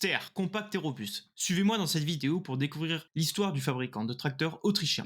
Ster, compact et robuste. Suivez-moi dans cette vidéo pour découvrir l'histoire du fabricant de tracteurs autrichien.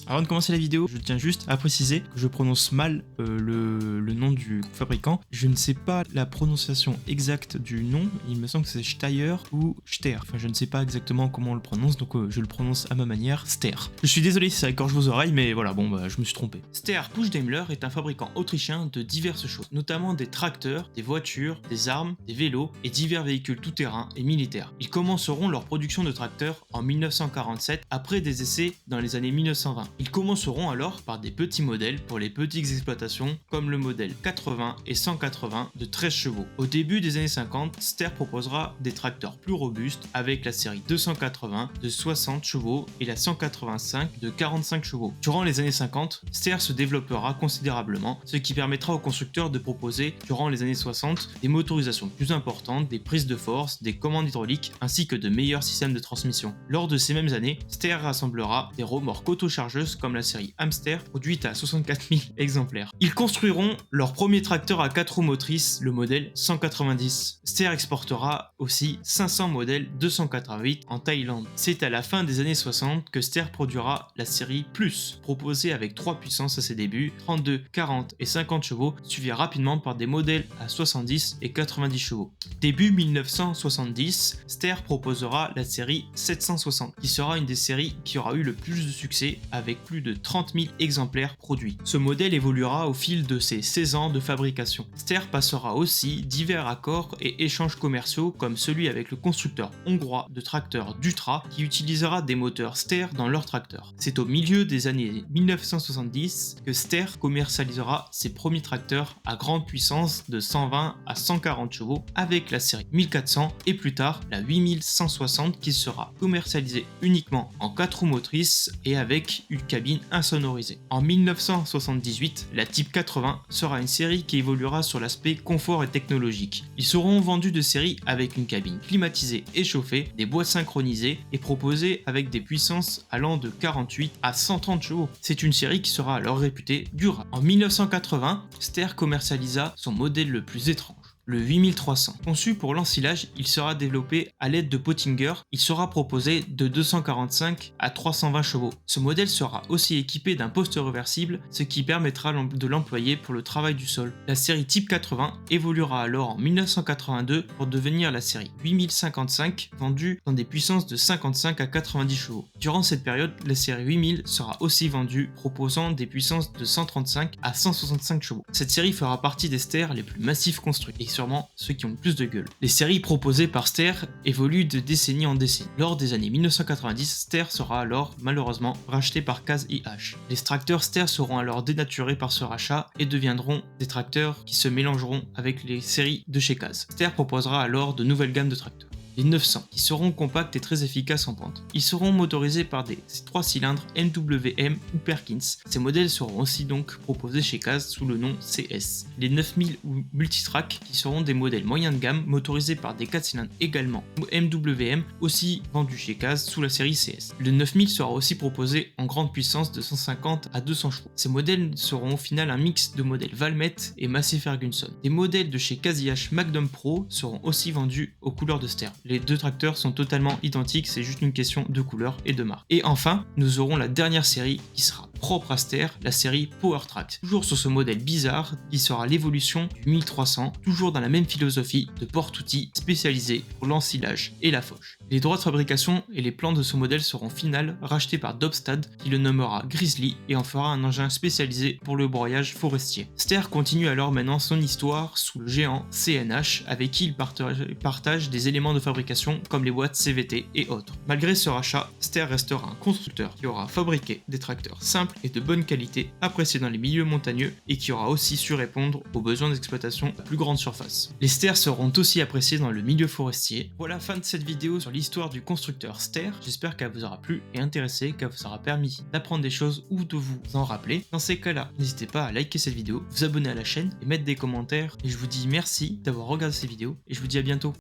Avant de commencer la vidéo, je tiens juste à préciser que je prononce mal le nom du fabricant. Je ne sais pas la prononciation exacte du nom, il me semble que c'est Steyr ou Ster. Enfin, je ne sais pas exactement comment on le prononce, donc je le prononce à ma manière, Ster. Je suis désolé si ça écorche vos oreilles, mais voilà, je me suis trompé. Ster Puch Daimler est un fabricant autrichien de diverses choses, notamment des tracteurs, des voitures, des armes, des vélos et divers véhicules tout-terrain et militaires. Ils commenceront leur production de tracteurs en 1947 après des essais dans les années 1920. Ils commenceront alors par des petits modèles pour les petites exploitations comme le modèle 80 et 180 de 13 chevaux. Au début des années 50, Ster proposera des tracteurs plus robustes avec la série 280 de 60 chevaux et la 185 de 45 chevaux. Durant les années 50, Ster se développera considérablement, ce qui permettra aux constructeurs de proposer durant les années 60 des motorisations plus importantes, des prises de force, des commandes hydrauliques ainsi que de meilleurs systèmes de transmission. Lors de ces mêmes années, Ster rassemblera des remorques autochargeuses comme la série Hamster, produite à 64 000 exemplaires. Ils construiront leur premier tracteur à 4 roues motrices, le modèle 190. Ster exportera aussi 500 modèles 288 en Thaïlande. C'est à la fin des années 60 que Ster produira la série Plus, proposée avec 3 puissances à ses débuts, 32, 40 et 50 chevaux, suivis rapidement par des modèles à 70 et 90 chevaux. Début 1970, Ster proposera la série 760, qui sera une des séries qui aura eu le plus de succès avec plus de 30 000 exemplaires produits. Ce modèle évoluera au fil de ses 16 ans de fabrication. Ster passera aussi divers accords et échanges commerciaux comme celui avec le constructeur hongrois de tracteurs Dutra qui utilisera des moteurs Ster dans leurs tracteurs. C'est au milieu des années 1970 que Ster commercialisera ses premiers tracteurs à grande puissance de 120 à 140 chevaux avec la série 1400 et plus tard la 8160 qui sera commercialisée uniquement en 4 roues motrices et avec une cabine insonorisée. En 1978, la Type 80 sera une série qui évoluera sur l'aspect confort et technologique. Ils seront vendus de série avec une cabine climatisée et chauffée, des boîtes synchronisées et proposées avec des puissances allant de 48 à 130 chevaux. C'est une série qui sera alors réputée durable. En 1980, Ster commercialisa son modèle le plus étrange, le 8300. Conçu pour l'ensilage, il sera développé à l'aide de Pottinger. Il sera proposé de 245 à 320 chevaux. Ce modèle sera aussi équipé d'un poste réversible, ce qui permettra de l'employer pour le travail du sol. La série Type 80 évoluera alors en 1982 pour devenir la série 8055, vendue dans des puissances de 55 à 90 chevaux. Durant cette période, la série 8000 sera aussi vendue, proposant des puissances de 135 à 165 chevaux. Cette série fera partie des Ster les plus massifs construits, et sûrement ceux qui ont le plus de gueule. Les séries proposées par Ster évoluent de décennie en décennie. Lors des années 1990, Ster sera alors malheureusement racheté par Kaz IH. Les tracteurs Ster seront alors dénaturés par ce rachat et deviendront des tracteurs qui se mélangeront avec les séries de chez Kaz. Ster proposera alors de nouvelles gammes de tracteurs. Les 900, qui seront compacts et très efficaces en pente. Ils seront motorisés par des 3 cylindres MWM ou Perkins. Ces modèles seront aussi donc proposés chez Kaz sous le nom CS. Les 9000 ou Multitrack, qui seront des modèles moyens de gamme motorisés par des 4 cylindres également ou MWM, aussi vendus chez Kaz sous la série CS. Le 9000 sera aussi proposé en grande puissance de 150 à 200 chevaux. Ces modèles seront au final un mix de modèles Valmet et Massey Ferguson. Des modèles de chez Kaz IH Magnum Pro seront aussi vendus aux couleurs de Ster. Les deux tracteurs sont totalement identiques, c'est juste une question de couleur et de marque. Et enfin, nous aurons la dernière série qui sera propre à Ster, la série PowerTrack. Toujours sur ce modèle bizarre qui sera l'évolution du 1300, toujours dans la même philosophie de porte-outils spécialisé pour l'ensilage et la fauche. Les droits de fabrication et les plans de ce modèle seront final rachetés par Dobstad qui le nommera Grizzly et en fera un engin spécialisé pour le broyage forestier. Ster continue alors maintenant son histoire sous le géant CNH avec qui il partage des éléments de fabrication comme les boîtes CVT et autres. Malgré ce rachat, Ster restera un constructeur qui aura fabriqué des tracteurs simples et de bonne qualité, appréciés dans les milieux montagneux et qui aura aussi su répondre aux besoins d'exploitation à plus grande surface. Les Ster seront aussi appréciés dans le milieu forestier. Voilà, fin de cette vidéo sur l'histoire du constructeur Ster. J'espère qu'elle vous aura plu et intéressé, qu'elle vous aura permis d'apprendre des choses ou de vous en rappeler. Dans ces cas-là, n'hésitez pas à liker cette vidéo, vous abonner à la chaîne et mettre des commentaires. Et je vous dis merci d'avoir regardé cette vidéo et je vous dis à bientôt.